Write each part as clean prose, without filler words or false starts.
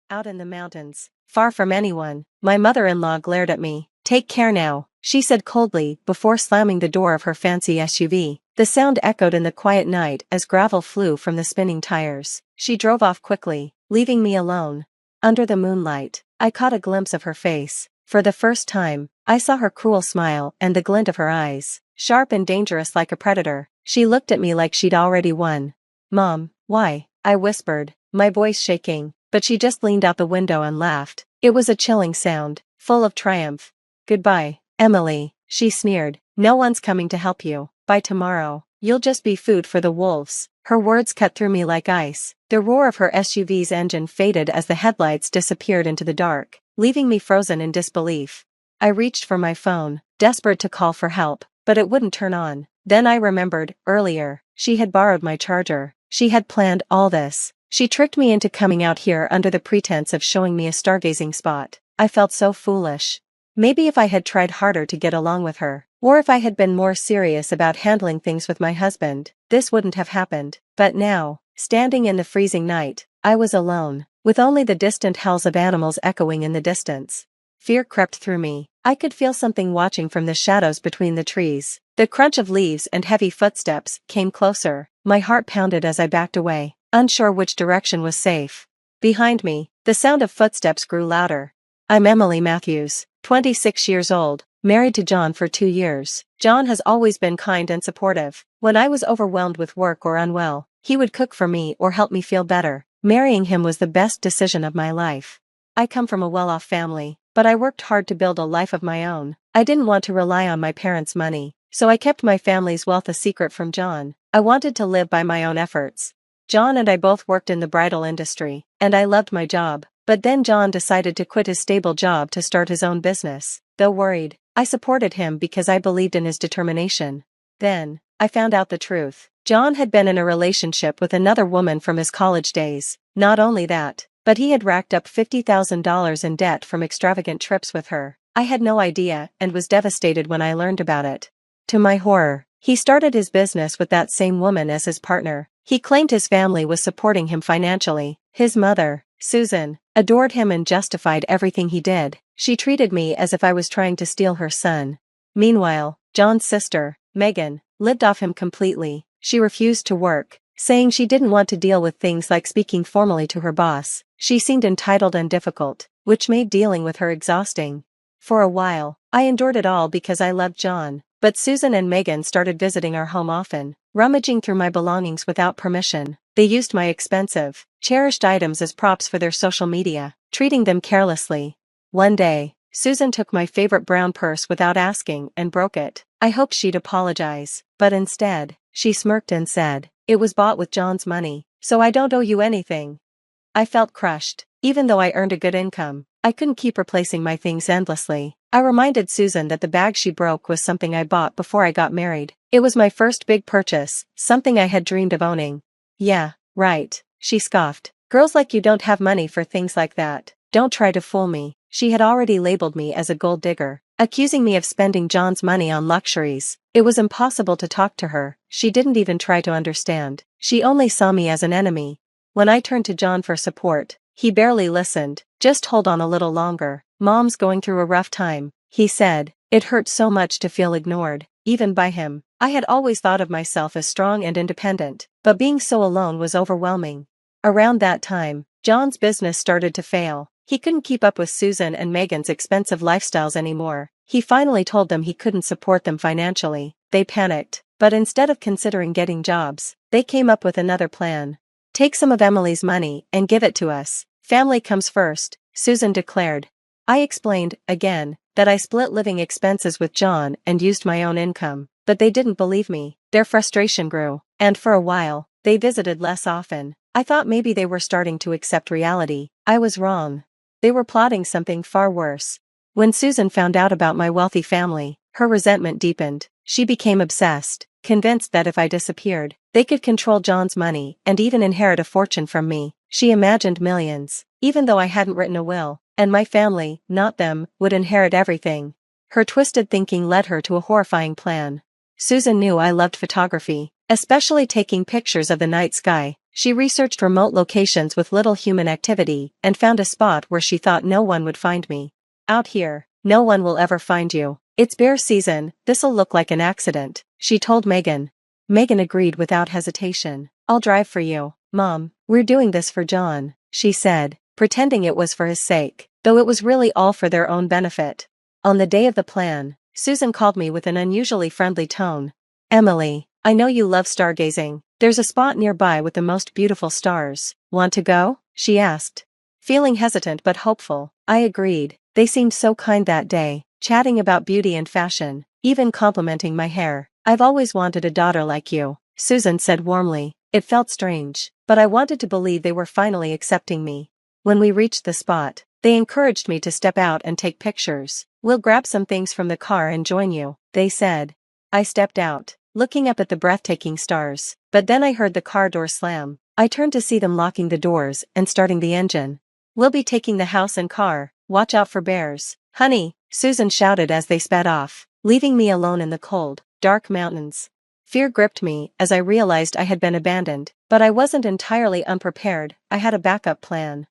out in the mountains, far from anyone. My mother-in-law glared at me. "Take care now," she said coldly before slamming the door of her fancy SUV. The sound echoed in the quiet night as gravel flew from the spinning tires. She drove off quickly, leaving me alone. Under the moonlight, I caught a glimpse of her face. For the first time, I saw her cruel smile and the glint of her eyes, sharp and dangerous like a predator. She looked at me like she'd already won. "Mom, why?" I whispered, my voice shaking, but she just leaned out the window and laughed. It was a chilling sound, full of triumph. "Goodbye, Emily," she sneered. "No one's coming to help you. By tomorrow, you'll just be food for the wolves." Her words cut through me like ice. The roar of her SUV's engine faded as the headlights disappeared into the dark, leaving me frozen in disbelief. I reached for my phone, desperate to call for help, but it wouldn't turn on. Then I remembered, earlier, she had borrowed my charger. She had planned all this. She tricked me into coming out here under the pretense of showing me a stargazing spot. I felt so foolish. Maybe if I had tried harder to get along with her, or if I had been more serious about handling things with my husband, this wouldn't have happened. But now, standing in the freezing night, I was alone, with only the distant howls of animals echoing in the distance. Fear crept through me. I could feel something watching from the shadows between the trees. The crunch of leaves and heavy footsteps came closer. My heart pounded as I backed away, unsure which direction was safe. Behind me, the sound of footsteps grew louder. "I'm Emily Matthews, 26 years old, married to John for 2 years. John has always been kind and supportive. When I was overwhelmed with work or unwell, he would cook for me or help me feel better. Marrying him was the best decision of my life. I come from a well-off family, but I worked hard to build a life of my own. I didn't want to rely on my parents' money, so I kept my family's wealth a secret from John. I wanted to live by my own efforts. John and I both worked in the bridal industry, and I loved my job. But then John decided to quit his stable job to start his own business. Though worried, I supported him because I believed in his determination. Then, I found out the truth. John had been in a relationship with another woman from his college days. Not only that, but he had racked up $50,000 in debt from extravagant trips with her. I had no idea and was devastated when I learned about it. To my horror, he started his business with that same woman as his partner. He claimed his family was supporting him financially. His mother, Susan, adored him and justified everything he did. She treated me as if I was trying to steal her son. Meanwhile, John's sister, Megan, lived off him completely. She refused to work, saying she didn't want to deal with things like speaking formally to her boss. She seemed entitled and difficult, which made dealing with her exhausting. For a while, I endured it all because I loved John, but Susan and Megan started visiting our home often, rummaging through my belongings without permission. They used my expensive, cherished items as props for their social media, treating them carelessly. One day, Susan took my favorite brown purse without asking and broke it. I hoped she'd apologize, but instead, she smirked and said, "It was bought with John's money, so I don't owe you anything." I felt crushed. Even though I earned a good income, I couldn't keep replacing my things endlessly. I reminded Susan that the bag she broke was something I bought before I got married. It was my first big purchase, something I had dreamed of owning. "Yeah, right," she scoffed. "Girls like you don't have money for things like that. Don't try to fool me." She had already labeled me as a gold digger, accusing me of spending John's money on luxuries. It was impossible to talk to her. She didn't even try to understand. She only saw me as an enemy. When I turned to John for support, he barely listened. "Just hold on a little longer. Mom's going through a rough time," he said. It hurt so much to feel ignored, even by him. I had always thought of myself as strong and independent, but being so alone was overwhelming. Around that time, John's business started to fail. He couldn't keep up with Susan and Megan's expensive lifestyles anymore. He finally told them he couldn't support them financially. They panicked, but instead of considering getting jobs, they came up with another plan. "Take some of Emily's money and give it to us. Family comes first," Susan declared. I explained, again, that I split living expenses with John and used my own income, but they didn't believe me. Their frustration grew, and for a while, they visited less often. I thought maybe they were starting to accept reality. I was wrong. They were plotting something far worse. When Susan found out about my wealthy family, her resentment deepened. She became obsessed, convinced that if I disappeared, they could control John's money and even inherit a fortune from me. She imagined millions, even though I hadn't written a will, and my family, not them, would inherit everything. Her twisted thinking led her to a horrifying plan. Susan knew I loved photography, especially taking pictures of the night sky. She researched remote locations with little human activity and found a spot where she thought no one would find me. Out here, no one will ever find you. It's bear season, this'll look like an accident, she told Megan. Megan agreed without hesitation. I'll drive for you, Mom. We're doing this for John, she said, pretending it was for his sake, though it was really all for their own benefit. On the day of the plan, Susan called me with an unusually friendly tone. Emily, I know you love stargazing. There's a spot nearby with the most beautiful stars. Want to go? She asked. Feeling hesitant but hopeful, I agreed. They seemed so kind that day, chatting about beauty and fashion, even complimenting my hair. I've always wanted a daughter like you, Susan said warmly. It felt strange, but I wanted to believe they were finally accepting me. When we reached the spot, they encouraged me to step out and take pictures. We'll grab some things from the car and join you, they said. I stepped out, looking up at the breathtaking stars, but then I heard the car door slam. I turned to see them locking the doors and starting the engine. We'll be taking the house and car, watch out for bears. Honey, Susan shouted as they sped off, leaving me alone in the cold, dark mountains. Fear gripped me as I realized I had been abandoned, but I wasn't entirely unprepared. I had a backup plan.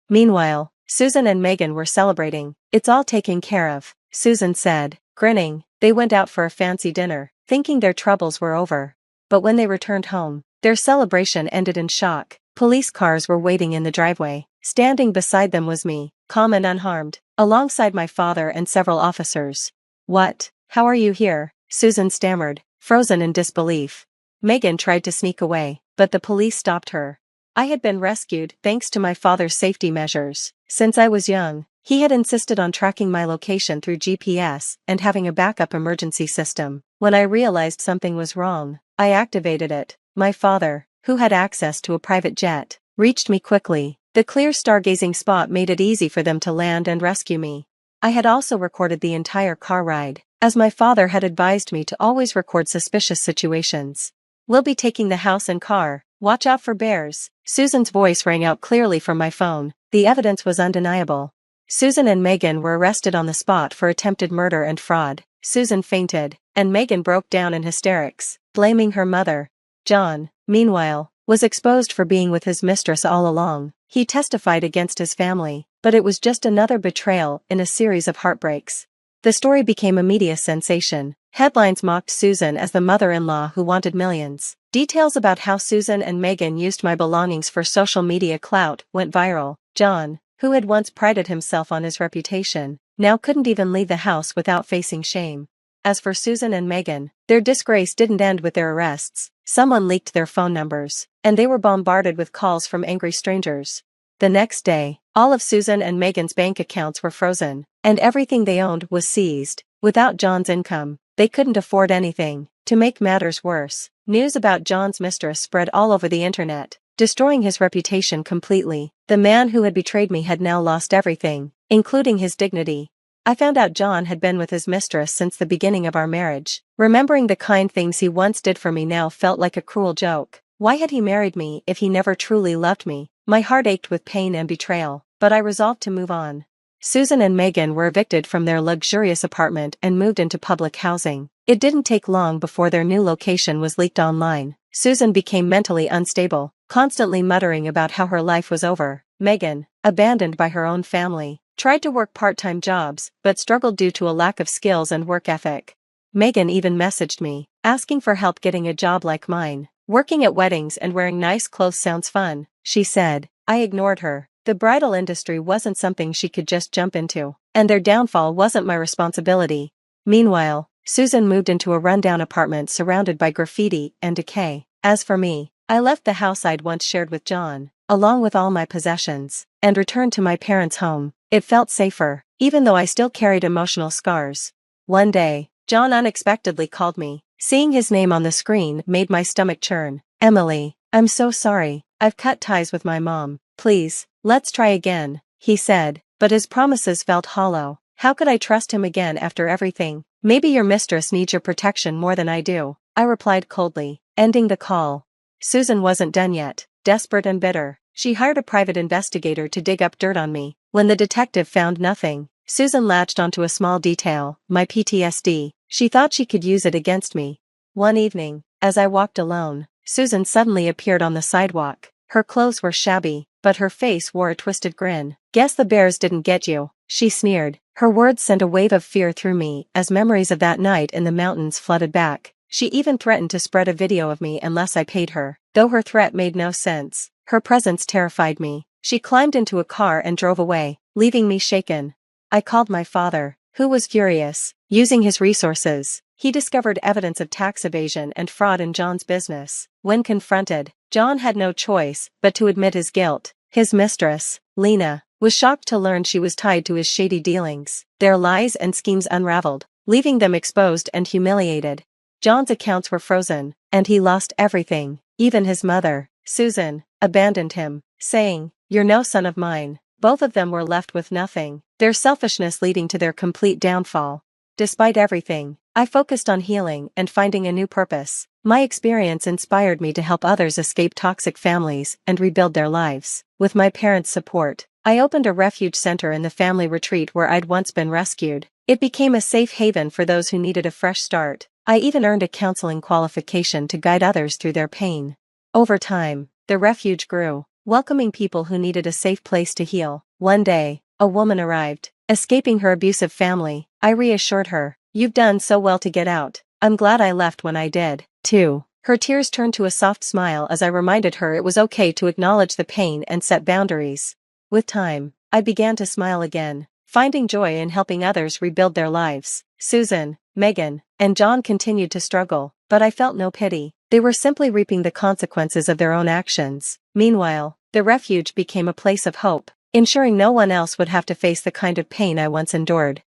Meanwhile, Susan and Megan were celebrating. It's all taken care of, Susan said, grinning. They went out for a fancy dinner, thinking their troubles were over. But when they returned home, their celebration ended in shock. Police cars were waiting in the driveway. Standing beside them was me, calm and unharmed, alongside my father and several officers. What? How are you here? Susan stammered, frozen in disbelief. Megan tried to sneak away, but the police stopped her. I had been rescued thanks to my father's safety measures. Since I was young, he had insisted on tracking my location through GPS and having a backup emergency system. When I realized something was wrong, I activated it. My father, who had access to a private jet, reached me quickly. The clear stargazing spot made it easy for them to land and rescue me. I had also recorded the entire car ride, as my father had advised me to always record suspicious situations. We'll be taking the house and car, watch out for bears. Susan's voice rang out clearly from my phone. The evidence was undeniable. Susan and Megan were arrested on the spot for attempted murder and fraud. Susan fainted, and Megan broke down in hysterics, blaming her mother. John, meanwhile, was exposed for being with his mistress all along. He testified against his family, but it was just another betrayal in a series of heartbreaks. The story became a media sensation. Headlines mocked Susan as the mother-in-law who wanted millions. Details about how Susan and Megan used my belongings for social media clout went viral. John, who had once prided himself on his reputation, now couldn't even leave the house without facing shame. As for Susan and Megan, their disgrace didn't end with their arrests. Someone leaked their phone numbers, and they were bombarded with calls from angry strangers. The next day, all of Susan and Megan's bank accounts were frozen, and everything they owned was seized. Without John's income, they couldn't afford anything. To make matters worse, news about John's mistress spread all over the internet, destroying his reputation completely. The man who had betrayed me had now lost everything, including his dignity. I found out John had been with his mistress since the beginning of our marriage. Remembering the kind things he once did for me now felt like a cruel joke. Why had he married me if he never truly loved me? My heart ached with pain and betrayal, but I resolved to move on. Susan and Megan were evicted from their luxurious apartment and moved into public housing. It didn't take long before their new location was leaked online. Susan became mentally unstable, constantly muttering about how her life was over. Megan, abandoned by her own family, tried to work part-time jobs, but struggled due to a lack of skills and work ethic. Megan even messaged me, asking for help getting a job like mine. Working at weddings and wearing nice clothes sounds fun, she said. I ignored her. The bridal industry wasn't something she could just jump into, and their downfall wasn't my responsibility. Meanwhile, Susan moved into a rundown apartment surrounded by graffiti and decay. As for me, I left the house I'd once shared with John, along with all my possessions, and returned to my parents' home. It felt safer, even though I still carried emotional scars. One day, John unexpectedly called me. Seeing his name on the screen made my stomach churn. Emily, I'm so sorry. I've cut ties with my mom. Please, let's try again, he said, but his promises felt hollow. How could I trust him again after everything? Maybe your mistress needs your protection more than I do, I replied coldly, ending the call. Susan wasn't done yet. Desperate and bitter, she hired a private investigator to dig up dirt on me. When the detective found nothing, Susan latched onto a small detail, my PTSD. She thought she could use it against me. One evening, as I walked alone, Susan suddenly appeared on the sidewalk. Her clothes were shabby, but her face wore a twisted grin. "Guess the bears didn't get you," she sneered. Her words sent a wave of fear through me as memories of that night in the mountains flooded back. She even threatened to spread a video of me unless I paid her. Though her threat made no sense, her presence terrified me. She climbed into a car and drove away, leaving me shaken. I called my father, who was furious. Using his resources, he discovered evidence of tax evasion and fraud in John's business. When confronted, John had no choice but to admit his guilt. His mistress, Lena, was shocked to learn she was tied to his shady dealings. Their lies and schemes unraveled, leaving them exposed and humiliated. John's accounts were frozen, and he lost everything. Even his mother, Susan, abandoned him, saying, "You're no son of mine." Both of them were left with nothing, their selfishness leading to their complete downfall. Despite everything, I focused on healing and finding a new purpose. My experience inspired me to help others escape toxic families and rebuild their lives. With my parents' support, I opened a refuge center in the family retreat where I'd once been rescued. It became a safe haven for those who needed a fresh start. I even earned a counseling qualification to guide others through their pain. Over time, the refuge grew, welcoming people who needed a safe place to heal. One day, a woman arrived, escaping her abusive family. I reassured her, "You've done so well to get out. I'm glad I left when I did, too." Her tears turned to a soft smile as I reminded her it was okay to acknowledge the pain and set boundaries. With time, I began to smile again, finding joy in helping others rebuild their lives. Susan, Megan, and John continued to struggle, but I felt no pity. They were simply reaping the consequences of their own actions. Meanwhile, the refuge became a place of hope, ensuring no one else would have to face the kind of pain I once endured.